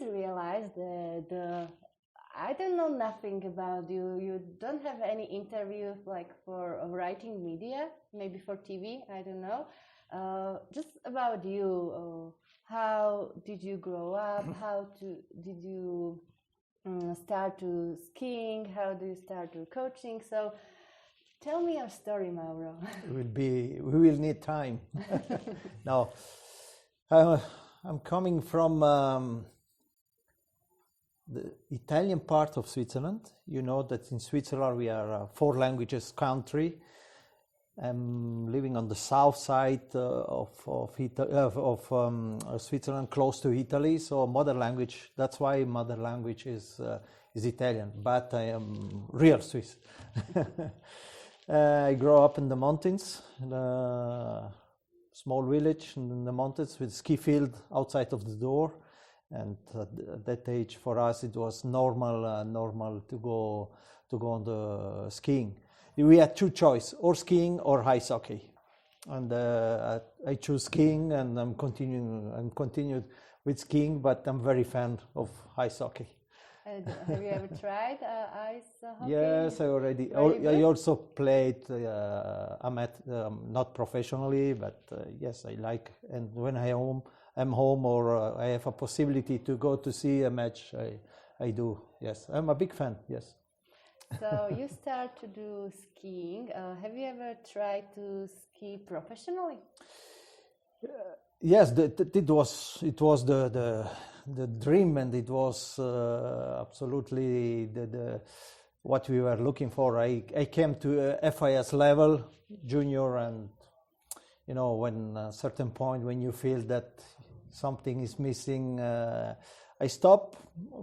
just realized that I don't know nothing about you. You don't have any interviews like for writing media, maybe for TV, I don't know. Just about you. How did you grow up? Did you start to skiing? How do you start to coaching? So tell me your story, Mauro. We will need time. No, I'm coming from the Italian part of Switzerland. You know that in Switzerland we are a 4 languages country. I'm living on the south side of Switzerland, close to Italy. So mother language. That's why mother language is Italian. But I am real Swiss. I grew up in the mountains, in a small village in the mountains with ski field outside of the door. And at that age, for us, it was normal to go on the skiing. We had 2 choices, or skiing or ice hockey. And I chose skiing, and I'm continued with skiing, but I'm very fan of ice hockey. Have you ever tried ice hockey? Yes, I already. I also played not professionally, but yes, I like. And when I'm home, or I have a possibility to go to see a match, I do. Yes, I'm a big fan. Yes. So you start to do skiing. Have you ever tried to ski professionally? Yes, it was the dream, and it was absolutely the what we were looking for. I came to FIS level, junior, and when a certain point when you feel that something is missing, I stopped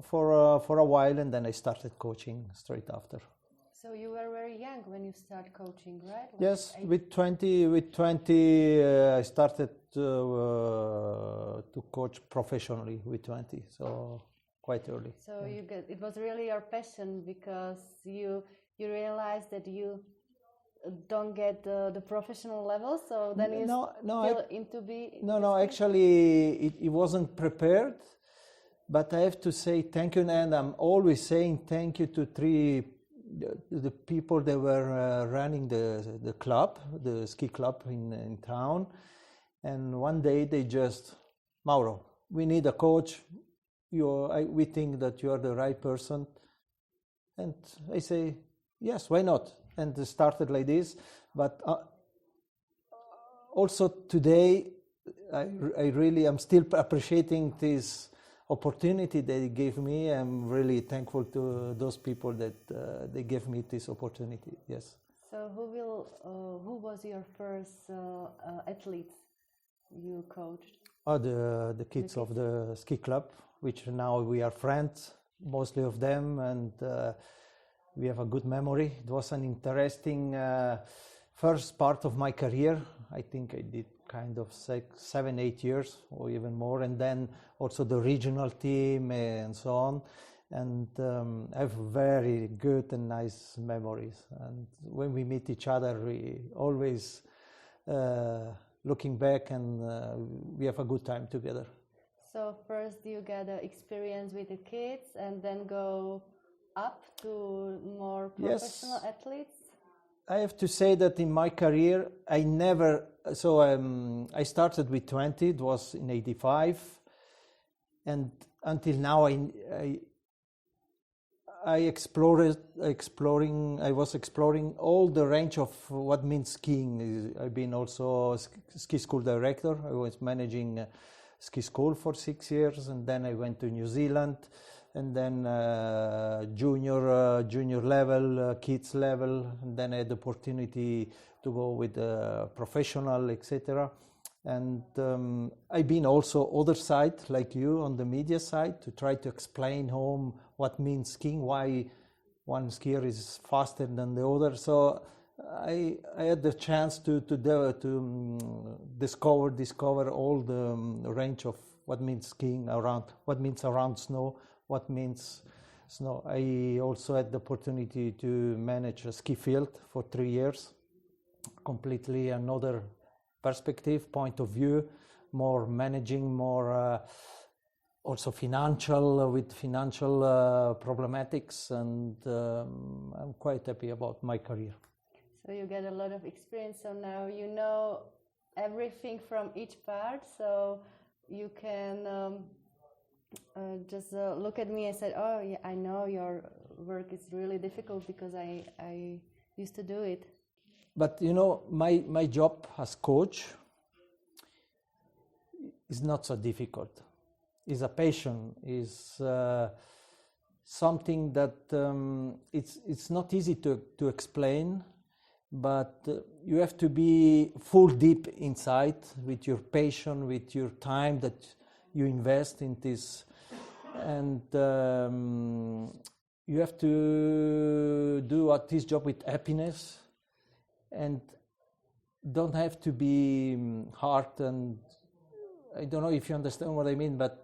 for a while, and then I started coaching straight after. So you were very young when you started coaching, right? Yes, with 20, I started to coach professionally with 20, so quite early. So it was really your passion, because you realized that you don't get the professional level, so then actually it wasn't prepared, but I have to say thank you, and I'm always saying thank you to the people that were running the club, the ski club in town. And one day they just, Mauro, we need a coach. We think that you are the right person. And I say, yes, why not? And it started like this. But also today, I'm still appreciating this opportunity that they gave me. I'm really thankful to those people that they gave me this opportunity. Yes. So who was your first athlete you coached? The kids of the ski club, which now we are friends, mostly of them, and we have a good memory. It was an interesting first part of my career. I think I did kind of 7-8 years or even more, and then also the regional team and so on. And I have very good and nice memories. And when we meet each other, we always looking back, and we have a good time together. So first you get experience with the kids, and then go up to more professional athletes? I have to say that in my career, I started with 20, it was in 85, and until now I was exploring all the range of what means skiing. I've been also ski school director. I was managing ski school for 6 years, and then I went to New Zealand, and then junior level, kids level, and then I had the opportunity to go with professional, etc. And I've been also other side, like you, on the media side, to try to explain home what means skiing, why one skier is faster than the other. So I had the chance to discover all the range of what means skiing what means around snow, what means snow. I also had the opportunity to manage a ski field for 3 years, completely another perspective, point of view, more managing, more also with financial problematics, and I'm quite happy about my career. So you get a lot of experience, so now you know everything from each part, so you can just look at me and say, oh yeah, I know your work is really difficult because I used to do it. But you know, my job as coach is not so difficult. It's a passion, is something that it's not easy to explain, but you have to be full deep inside with your passion, with your time that you invest in this, and you have to do this job with happiness, and don't have to be hard. And I don't know if you understand what I mean, but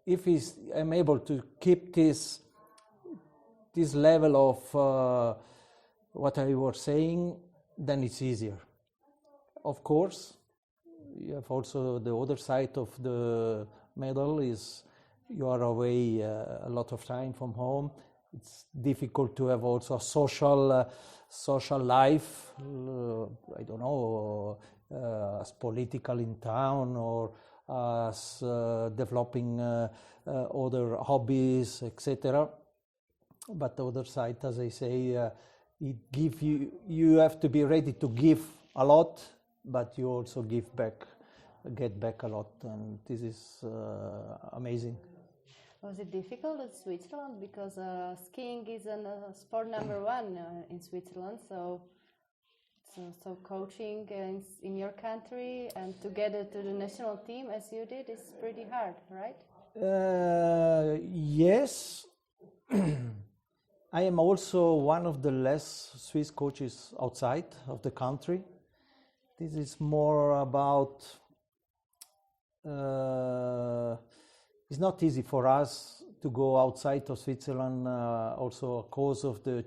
if I'm able to keep this level of what I was saying, then it's easier. Of course, you have also the other side of the medal is you are away a lot of time from home. It's difficult to have also a social life, I don't know, as political in town, or as developing other hobbies, etc. But the other side, as I say, you have to be ready to give a lot, but you also get back a lot, and this is amazing. Was it difficult in Switzerland, because skiing is a sport number one in Switzerland, so coaching in your country and to get to the national team as you did is pretty hard, right? Yes. I am also one of the less Swiss coaches outside of the country. This is more about, it's not easy for us to go outside of Switzerland, also because of the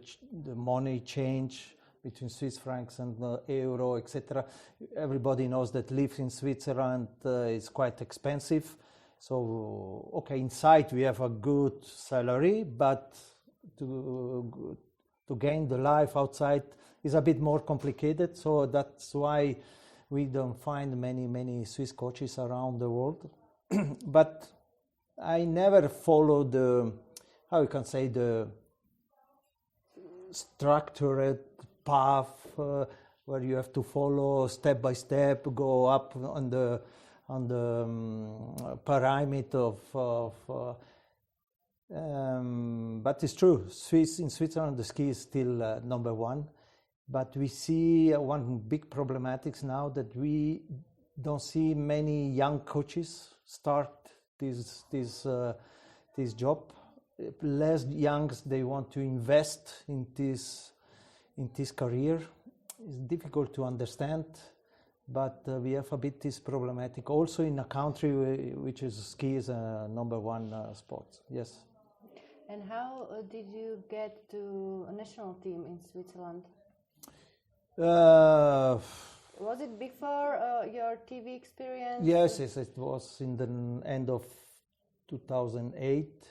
money change between Swiss francs and euro, etc. Everybody knows that life in Switzerland is quite expensive. So, okay, inside we have a good salary, but to gain the life outside is a bit more complicated. So that's why we don't find many Swiss coaches around the world. But I never follow the structured path where you have to follow step by step, go up on the pyramid of but it's true, in Switzerland the ski is still number one, but we see one big problematics now that we don't see many young coaches start this job. Less youngs, they want to invest in this career. It's difficult to understand, but we have a bit this problematic also in a country which is ski is a number one sport. Yes. And how did you get to a national team in Switzerland? Was it before your TV experience? Yes, it was in the end of 2008.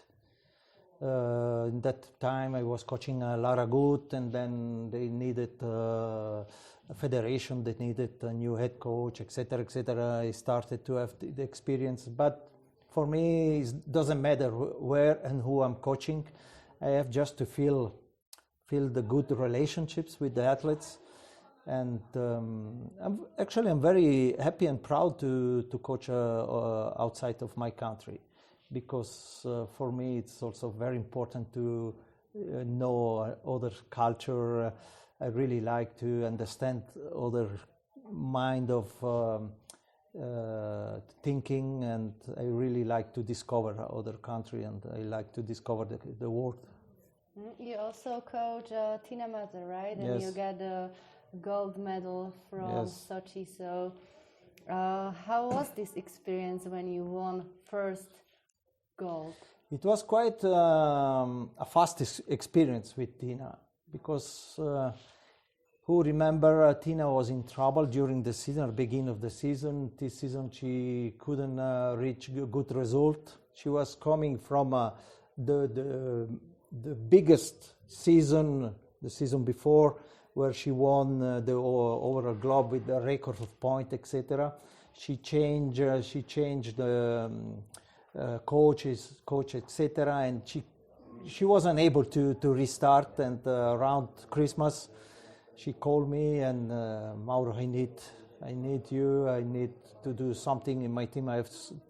In that time I was coaching Lara Gut, and then they needed a federation, they needed a new head coach, etc., etc. I started to have the experience, but for me it doesn't matter where and who I'm coaching. I have just to feel the good relationships with the athletes, and I'm very happy and proud to coach outside of my country. Because for me it's also very important to know other culture. I really like to understand other mind of thinking, and I really like to discover other country, and I like to discover the world. You also coach Tina Mazer, right? And yes. You got a gold medal from yes. Sochi. So how was this experience when you won first gold? It was quite a fast experience with Tina, because who remember Tina was in trouble during the season, or beginning of the season. This season she couldn't reach a good result, She was coming from the biggest season, the season before, where she won the overall globe with the record of point, etc. She changed the coach, etc. And she wasn't able to restart. And around Christmas, she called me and Mauro, I need you. I need to do something in my team. I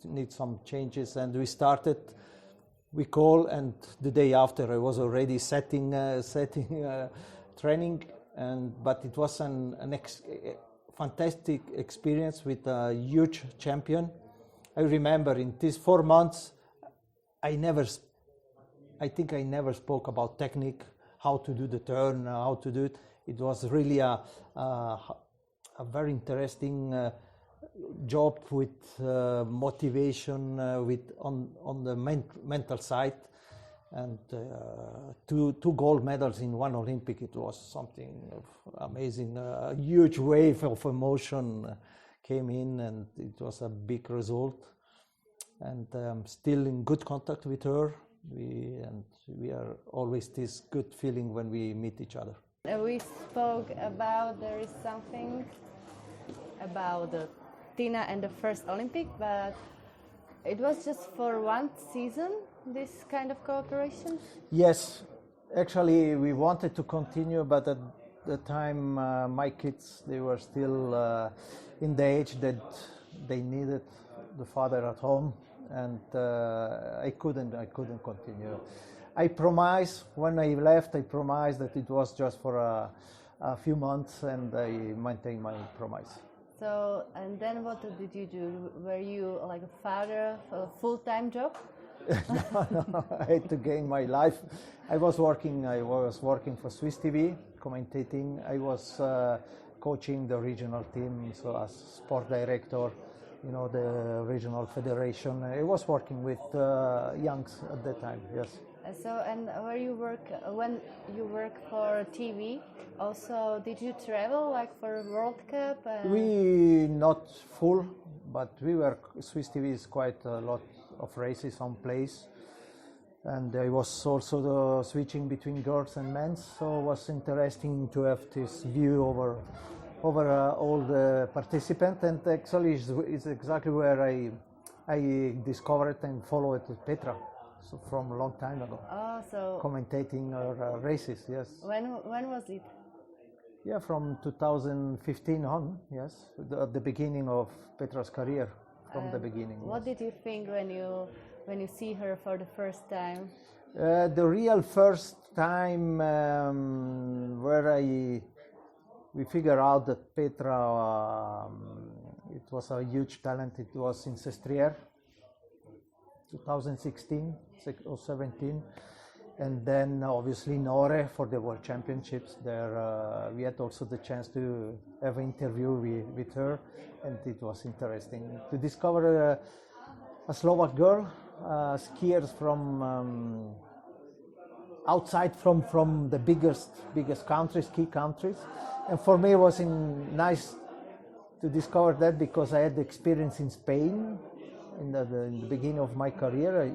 need some changes. And we started. We call, and the day after I was already setting training. But it was fantastic experience with a huge champion. I remember in these 4 months, I think I never spoke about technique, how to do the turn, how to do it. It was really a very interesting job with motivation, on the mental side, and two gold medals in one Olympic. It was something amazing. A huge wave of emotion came in, and it was a big result. And I'm still in good contact with her. We are always this good feeling when we meet each other. We spoke about there is something about Tina and the first Olympic, but it was just for one season, this kind of cooperation? Yes, actually we wanted to continue, but at the time my kids, they were still in the age that they needed the father at home, and I couldn't continue. I promised, when I left, I promised that it was just for a few months, and I maintained my promise. So, and then what did you do? Were you like a father for a full-time job? No, I had to gain my life. I was working for Swiss TV, commentating. I was coaching the regional team, so as sport director, the regional federation. I was working with youngs at that time, yes. So, and when you work for TV, also did you travel like for World Cup? We not full, but we were, Swiss TV is quite a lot of races on place, and I was also switching between girls and men, so it was interesting to have this view over all the participants, and actually it's exactly where I discovered and followed Petra. So from a long time ago. Oh, so commentating races, yes. When was it? Yeah, from 2015 on, yes. At the beginning of Petra's career, from the beginning. What did you think when you see her for the first time? The real first time where we figure out that Petra, it was a huge talent. It was in Sestriere, 2016 or 17, and then obviously Nore for the World Championships. There we had also the chance to have an interview with her, and it was interesting to discover a Slovak girl, skiers from outside from the biggest countries, ski countries, and for me it was nice to discover that, because I had the experience in Spain. In the beginning of my career,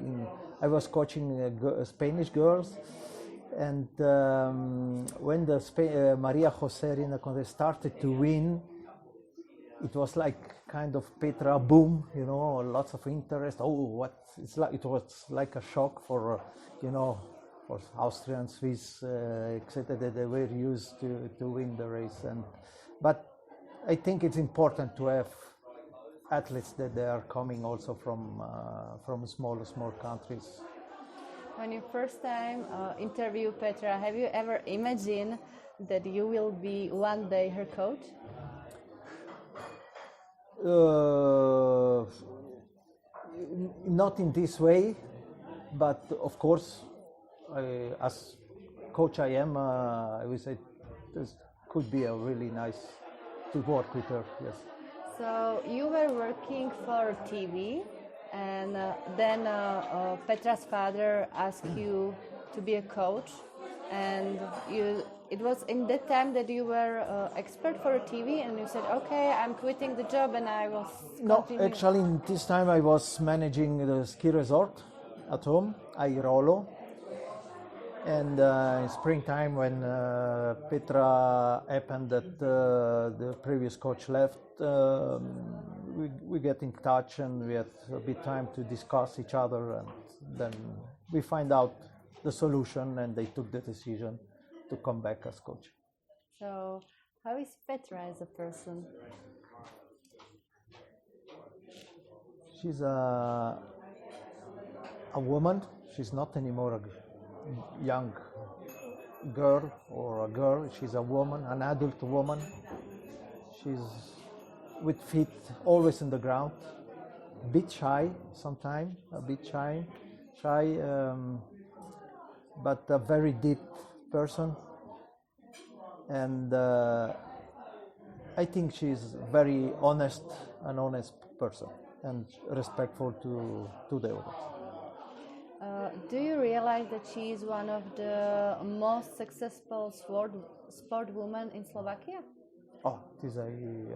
I was coaching Spanish girls, and when the Maria Jose Reina started to win, it was like kind of Petra boom, lots of interest. It was like a shock for for Austrian, Swiss, etc. That they were used to win the race, but I think it's important to have athletes that they are coming also from small countries. When you first time interview Petra, have you ever imagined that you will be one day her coach? Not in this way, but of course, as coach I am, I would say this could be a really nice to work with her, yes. So you were working for TV, and then Petra's father asked you to be a coach, and you it was in that time that you were expert for TV and you said, okay, I'm quitting the job and I will continue. No, actually in this time I was managing the ski resort at home, Airolo. And in springtime when Petra happened that the previous coach left, we get in touch and we had a bit time to discuss each other, and then we find out the solution and they took the decision to come back as coach. So how is Petra as a person? She's a woman. She's not anymore a young girl or a girl. She's a woman, an adult woman. She's with feet always in the ground, a bit shy sometimes, but a very deep person. And I think she's very honest person and respectful to the others. Do you realize that she is one of the most successful sport women in Slovakia? Oh, this I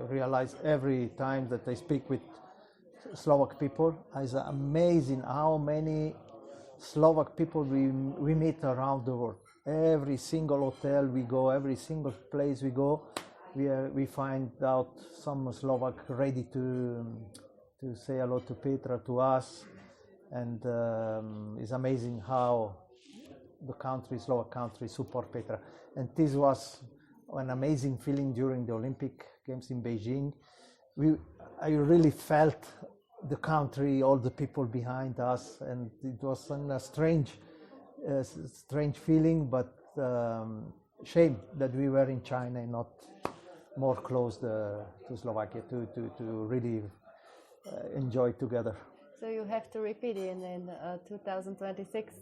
realize every time that I speak with Slovak people. It's amazing how many Slovak people we meet around the world. Every single hotel we go, every single place we go, we find out some Slovak ready to say hello to Petra, to us. And it's amazing how the Slovak country, support Petra. And this was an amazing feeling during the Olympic Games in Beijing. I really felt the country, all the people behind us, and it was a strange feeling, but shame that we were in China and not more close to Slovakia to really enjoy together. So you have to repeat it in 2026.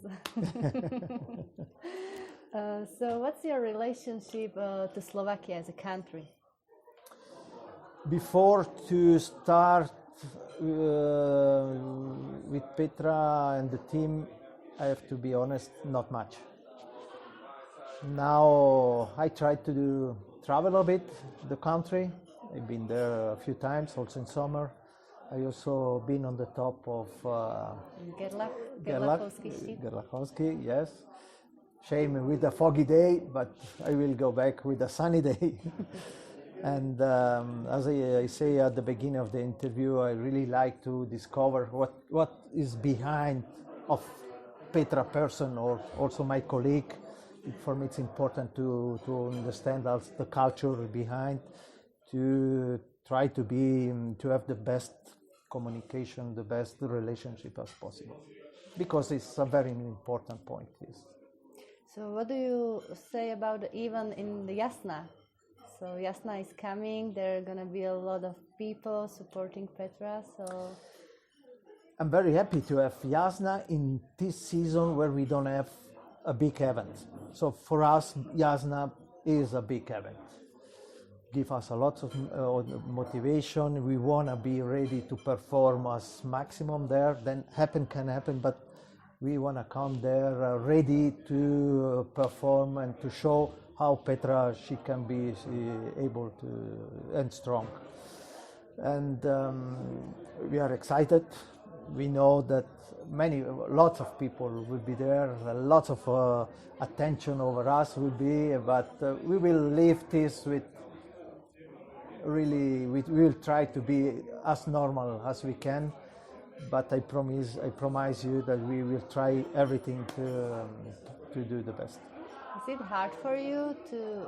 So what's your relationship to Slovakia as a country? Before to start with Petra and the team, I have to be honest, not much. Now I try to travel a bit the country. I've been there a few times, also in summer. I also been on the top of Gerlachowski, yes. Shame with a foggy day, but I will go back with a sunny day. And as I say at the beginning of the interview, I really like to discover what is behind of Petra person or also my colleague. For me, it's important to understand also the culture behind, to try to have the best communication, the best relationship as possible, because it's a very important point. Yes. So what do you say about the event in the Jasna? So Jasna is coming, there are going to be a lot of people supporting Petra, so... I'm very happy to have Jasna in this season where we don't have a big event. So for us, Jasna is a big event. Give us a lot of motivation. We want to be ready to perform as maximum there. Then can happen, but we want to come there ready to perform and to show how Petra she can be able to and strong. And we are excited. We know that lots of people will be there. Lots of attention over us will be, but we will leave this with. Really, we will try to be as normal as we can, but I promise you that we will try everything to do the best. Is it hard for you to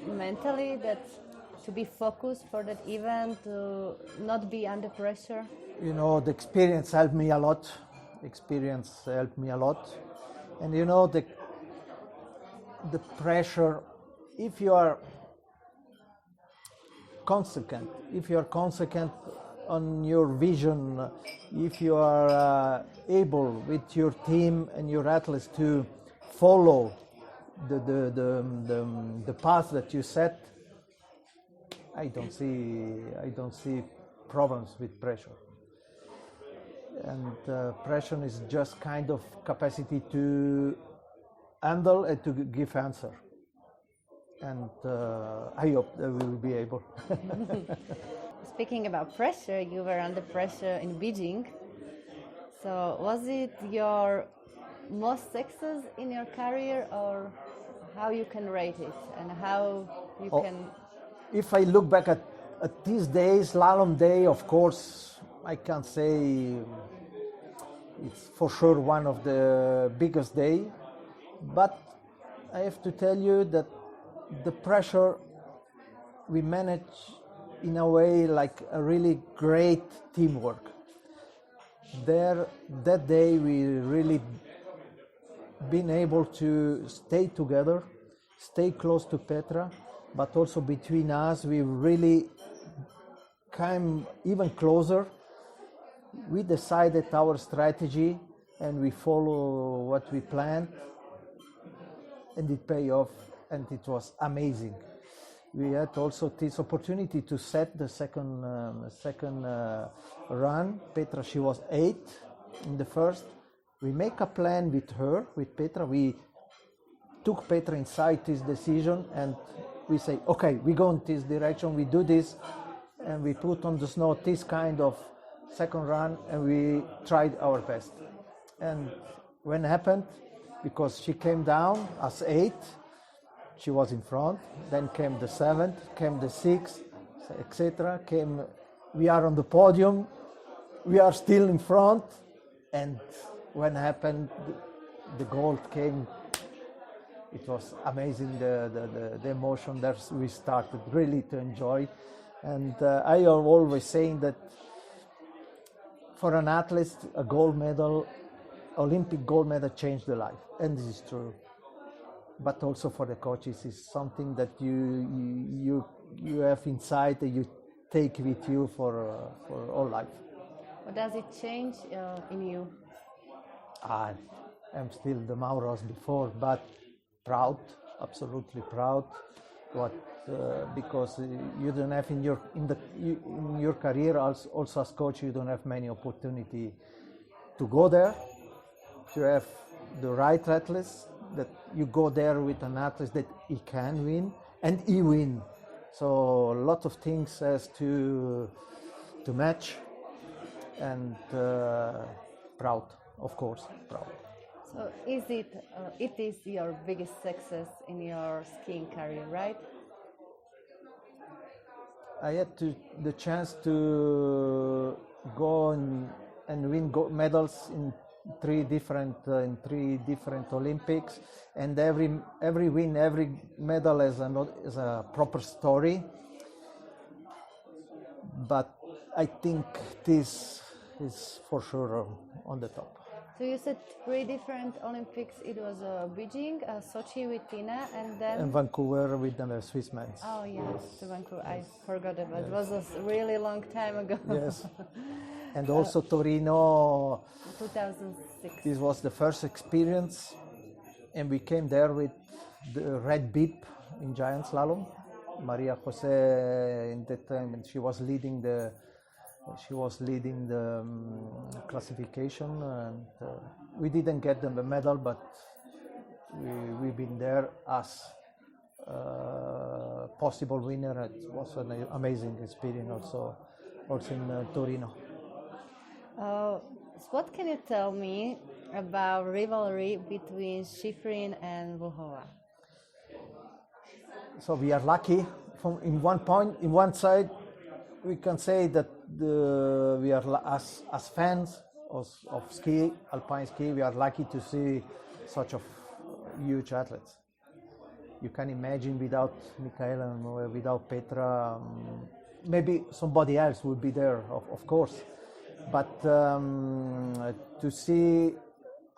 mentally to be focused for that event, to not be under pressure? You know, the experience helped me a lot. And you know, the pressure, if you are consequent on your vision, if you are able with your team and your athletes to follow the path that you set, I don't see problems with pressure. And pressure is just kind of capacity to handle and to give answer. and I hope that we will be able. Speaking about pressure, you were under pressure in Beijing. So was it your most success in your career, or how you can rate it and how you can... If I look back at these days, slalom day, of course, I can say it's for sure one of the biggest day. But I have to tell you that the pressure we manage in a way like a really great teamwork. There, that day we really been able to stay together, stay close to Petra, but also between us we really came even closer. We decided our strategy and we follow what we planned, and it paid off, and it was amazing. We had also this opportunity to set the second run. Petra, she was 8th in the first. We make a plan with her, with Petra. We took Petra inside this decision and we say, okay, we go in this direction, we do this, and we put on the snow this kind of second run, and we tried our best. And when it happened, because she came down as 8th, she was in front, then came the 7th, came the 6th, etc. We are on the podium, we are still in front, and when it happened, the gold came. It was amazing, the emotion that we started really to enjoy. And I am always saying that for an athlete, a gold medal, Olympic gold medal changed the life, and this is true. But also for the coaches, is something that you have inside that you take with you for all life. What does it change in you? I'm still the Mauro as before, but proud, absolutely proud. Because you don't have in your career also as coach, you don't have many opportunity to go there, to have the right athletes, that you go there with an athlete that he can win and he win. So a lot of things has to match, and proud, of course, proud. So it is your biggest success in your skiing career, right? I had the chance to go and win gold medals in three different Olympics, and every win, every medal is a proper story. But I think this is for sure on the top. So you said 3 different Olympics. It was Beijing, Sochi with Tina, and then... And Vancouver with the Swiss men. Oh yes, to Vancouver. I forgot about it. It was a really long time ago. Yes. And also Torino. 2006. This was the first experience, and we came there with the red bib in giant slalom. Maria Jose in that time, and she was leading the classification, and we didn't get them a medal, but we've been there as possible winner. It was an amazing experience also in Torino. So what can you tell me about rivalry between Schifrin and Vlhová? So we are lucky. In one side, we can say that we are as fans of ski, alpine ski, we are lucky to see such huge athletes. You can imagine without Michaela and without Petra, maybe somebody else would be there, of course. But to see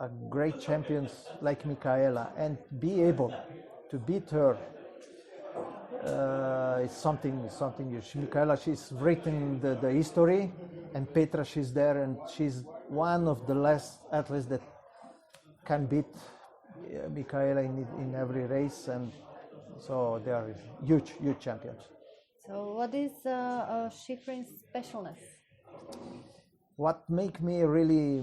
a great champions like Michaela and be able to beat her, it's something huge. Michaela, she's written the history, and Petra, she's there, and she's one of the last athletes that can beat Michaela in every race, and so they are huge champions. So what is Schifrin's specialness? What make me really,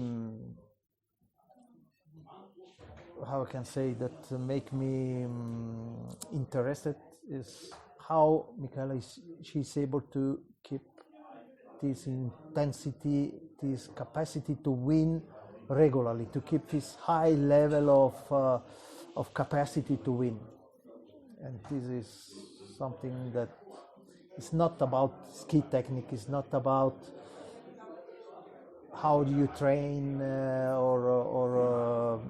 how I can say that, make me interested is how Michaela she's able to keep this intensity, this capacity to win regularly, to keep this high level of capacity to win. And this is something that is not about ski technique, it's not about how do you train or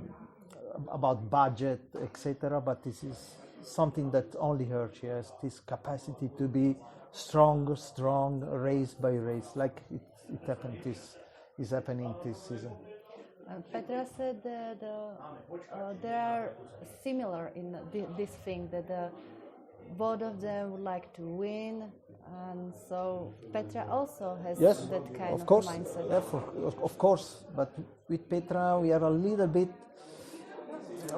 about budget, etc. But this is something that only her. She has this capacity to be strong, race by race, like it happened. This is happening this season. Petra said that they are similar in this thing, that both of them would like to win, and so Petra also has that kind of mindset. Yes, of course, but with Petra we are a little bit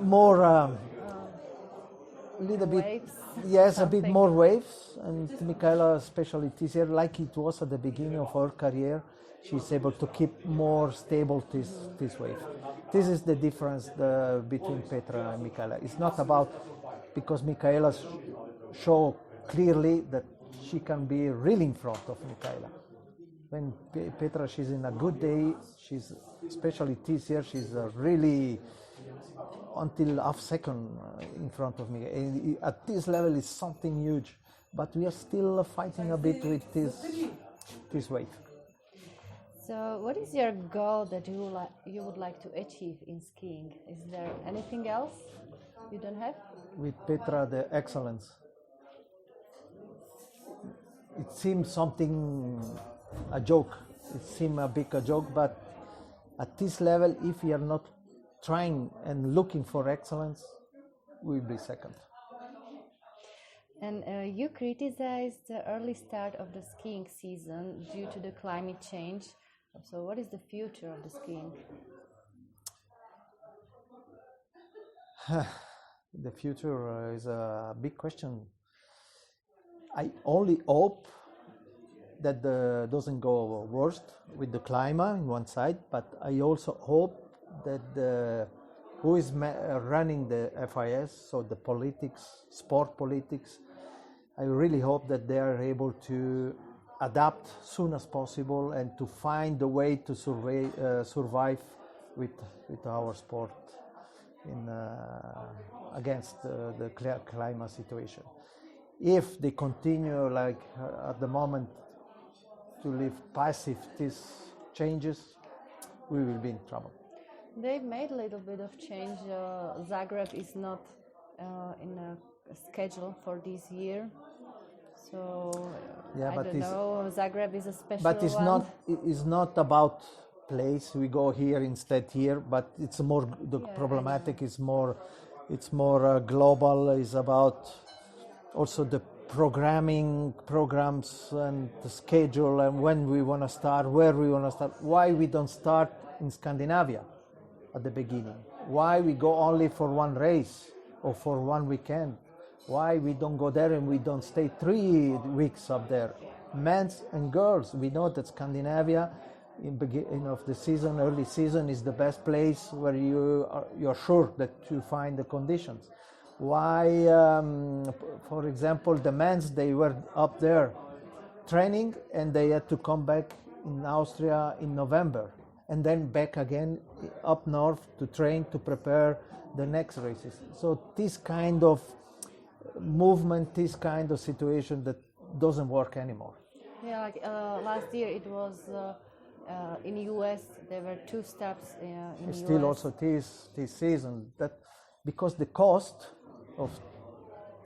more, waves, yes, a bit more waves, and Michaela, especially this year, like it was at the beginning of her career, she's able to keep more stable this wave. This is the difference between Petra and Michaela. It's not about, because Michaela show clearly that she can be really in front of Michaela. When Petra, she's in a good day, she's, especially this year, she's really until half second in front of me. And at this level is something huge, but we are still fighting a bit with this wave. So what is your goal that you would like to achieve in skiing? Is there anything else you don't have? With Petra, the excellence. It seems something, a joke. It seems a big joke, but at this level, if we are not trying and looking for excellence, we'll be second. And you criticized the early start of the skiing season due to the climate change. So what is the future of the skiing? The future is a big question. I only hope that doesn't go worse with the climate on one side, but I also hope that who is running the FIS, so the politics, sport politics, I really hope that they are able to adapt soon as possible and to find a way to survive with our sport against the climate situation. If they continue like at the moment to live passive these changes, we will be in trouble. They've made a little bit of change. Zagreb is not in a schedule for this year. So I don't know. Zagreb is a special but it's one. It's not about place. We go here instead here, but it's more the problematic is more. It's more global. It's about also the programs and the schedule and when we want to start, where we want to start. Why we don't start in Scandinavia at the beginning? Why we go only for one race or for one weekend? Why we don't go there and we don't stay 3 weeks up there? Men's and girls, we know that Scandinavia in beginning of the season, early season, is the best place where you're sure that you find the conditions. Why, for example, the men's, they were up there training and they had to come back in Austria in November and then back again up north to train to prepare the next races. So this kind of movement, this kind of situation that doesn't work anymore. Yeah, like last year it was in US, there were 2 stops in Still US. Also this season, that because the cost of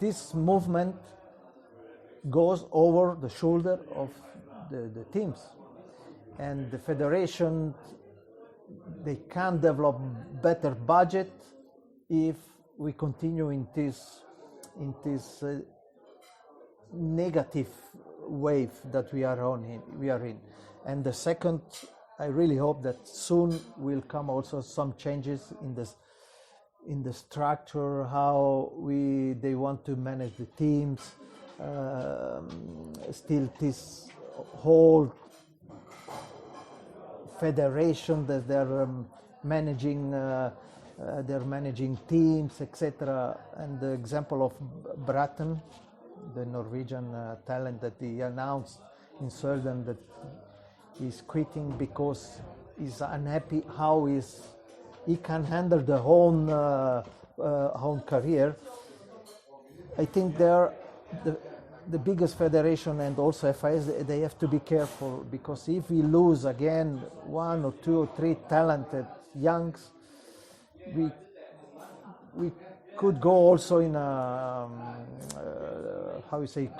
this movement goes over the shoulder of the teams, and the federation, they can't develop better budget if we continue in this negative wave that we are in. And the second, I really hope that soon will come also some changes in the structure, how they want to manage the teams. Still this whole federation that they're managing teams, etc. And the example of Bratton, the Norwegian talent that he announced in Sweden that he's quitting because he's unhappy how he can handle the whole career. I think they're the biggest federation and also FIS, they have to be careful, because if we lose again 1 or 2 or 3 talented youngs, we could go also in a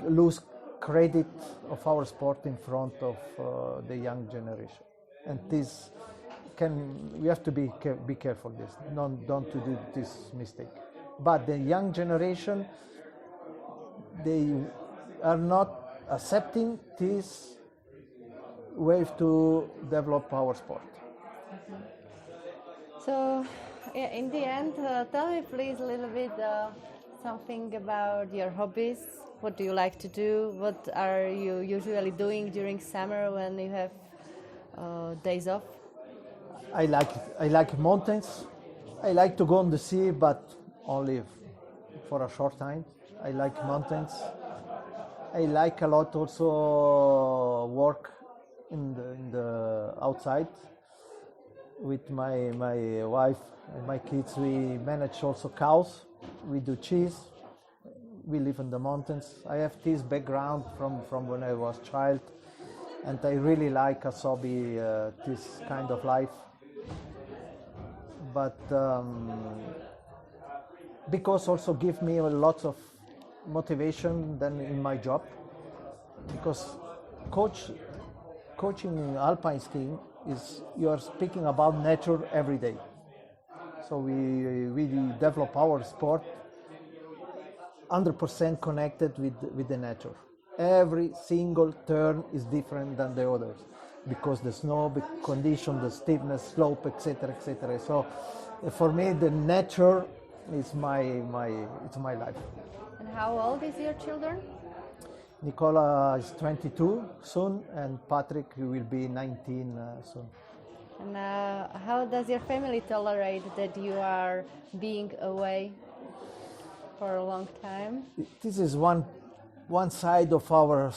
lose credit of our sport in front of the young generation, and we have to be careful this, don't to do this mistake. But the young generation, they are not accepting this way to develop our sport. So, in the end, tell me please a little bit something about your hobbies. What do you like to do? What are you usually doing during summer when you have days off? I like mountains. I like to go on the sea, but only for a short time. I like mountains. I like a lot also work in the outside with my wife and my kids. We manage also cows. We do cheese. We live in the mountains. I have this background from when I was a child, and I really like as hobby this kind of life. But because also give me a lot of motivation than in my job, because coaching in alpine skiing is you are speaking about nature every day. So we develop our sport 100% connected with the nature. Every single turn is different than the others, because the snow, the condition, the steepness, slope, etc., etc. So for me, the nature is my life. And how old is your children? Nicola is 22 soon, and Patrick will be 19 soon. And how does your family tolerate that you are being away for a long time? This is one side of our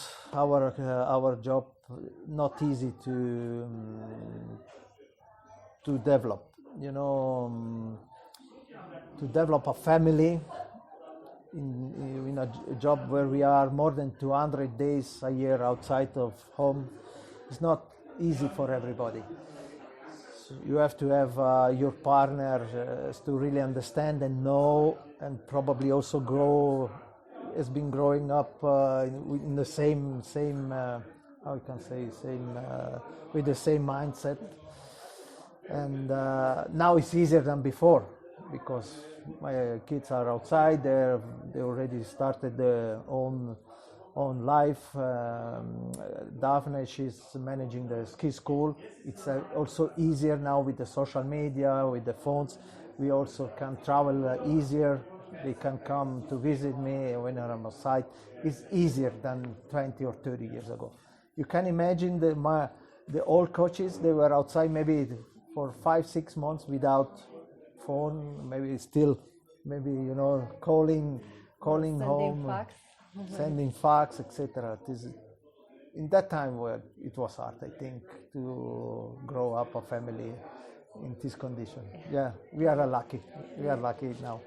job, not easy to develop. You know, to develop a family in a job where we are more than 200 days a year outside of home is not easy for everybody. So you have to have your partner to really understand and know, and probably also has been growing up in the same how you can say with the same mindset. And now it's easier than before, because my kids are outside. They already started their own life. Daphne, she's managing the ski school. It's also easier now with the social media, with the phones. We also can travel easier. They can come to visit me when I'm outside. It's easier than 20 or 30 years ago. You can imagine the old coaches, they were outside maybe for 5-6 months without phone, maybe calling home, sending fax, etc. In that time where it was hard, I think, to grow up a family in this condition. Yeah, we are lucky now.